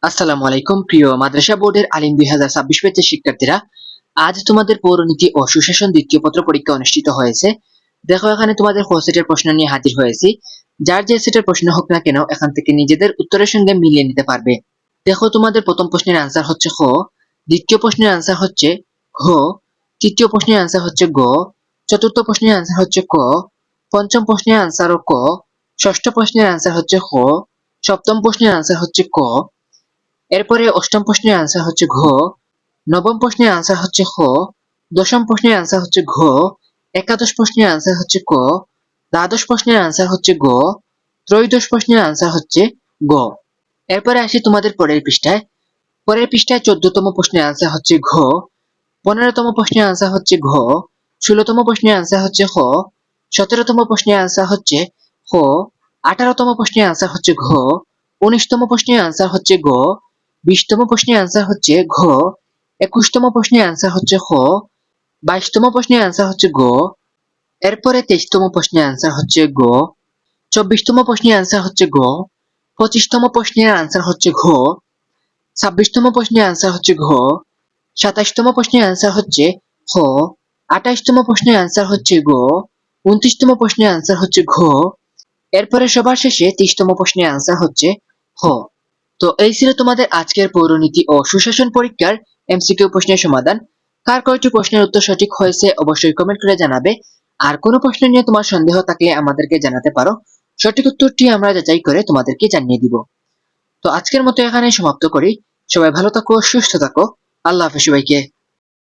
আসসালামু আলাইকুম প্রিয় মাদ্রাসা বোর্ডের আলিম 2026 ব্যাচের শিক্ষার্থীরা, আজ তোমাদের পৌরনীতি ও সুশাসন দ্বিতীয় পত্র পরীক্ষা অনুষ্ঠিত হয়েছে। দেখো এখানে তোমাদের খ সেটের প্রশ্ন নিয়ে হাজির হয়েছি। যার যে সেটের প্রশ্ন হোক না কেন এখান থেকে নিজেদের উত্তরের সঙ্গে মিলিয়ে নিতে পারবে। দেখো তোমাদের প্রথম প্রশ্নের আনসার হচ্ছে খ, দ্বিতীয় প্রশ্নের আনসার হচ্ছে ঘ, তৃতীয় প্রশ্নের আনসার হচ্ছে গ, চতুর্থ প্রশ্নের আনসার হচ্ছে ক, পঞ্চম প্রশ্নের আনসারও ক, ষষ্ঠ প্রশ্নের আনসার হচ্ছে খ, সপ্তম প্রশ্নের আনসার হচ্ছে ক, এরপরে অষ্টম প্রশ্নের আনসার হচ্ছে ঘ, নবম প্রশ্নের আনসার হচ্ছে খ, দশম প্রশ্নের আনসার হচ্ছে ঘ, একাদশ প্রশ্নের আনসার হচ্ছে ক, দ্বাদশ প্রশ্নের আনসার হচ্ছে গ, ত্রয়োদশ প্রশ্নের আনসার হচ্ছে গ। এরপরে আসি তোমাদের পরের পৃষ্ঠায়। পরের পৃষ্ঠায় 14তম প্রশ্নের আনসার হচ্ছে ঘ, 15তম প্রশ্নের আনসার হচ্ছে ঘ, 16তম প্রশ্নের আনসার হচ্ছে খ, 17তম প্রশ্নের আনসার হচ্ছে খ, 18তম প্রশ্নের আনসার হচ্ছে ঘ, 19তম প্রশ্নের আনসার হচ্ছে গ, 20তম প্রশ্নের আনসার হচ্ছে ঘ, 21তম প্রশ্নের আনসার হচ্ছে খ, 22তম প্রশ্নের আনসার হচ্ছে গ, এরপরে 23তম প্রশ্নের আনসার হচ্ছে গ, 24তম প্রশ্নের আনসার হচ্ছে গ, 25তম প্রশ্নের আনসার হচ্ছে ঘ, 26তম প্রশ্নের আনসার হচ্ছে ঘ, 27তম প্রশ্নের আনসার হচ্ছে খ, 28তম প্রশ্নের আনসার হচ্ছে গ, 29তম প্রশ্নের আনসার হচ্ছে ঘ, এরপরে সবার শেষে 30তম প্রশ্নের আনসার হচ্ছে খ। তো এই ছিল তোমাদের আজকের পৌরনীতি ও সুশাসন পরীক্ষার এমসিকিউ প্রশ্নের সমাধান। কার কয়টি প্রশ্নের উত্তর সঠিক হয়েছে অবশ্যই কমেন্ট করে জানাবে। আর কোনো প্রশ্ন নিয়ে তোমার সন্দেহ থাকলে আমাদেরকে জানাতে পারো, সঠিক উত্তরটি আমরা যাচাই করে তোমাদেরকে জানিয়ে দিব। তো আজকের মতো এখানে সমাপ্ত করি। সবাই ভালো থাকো, সুস্থ থাকো। আল্লাহ হাফেজ সবাইকে।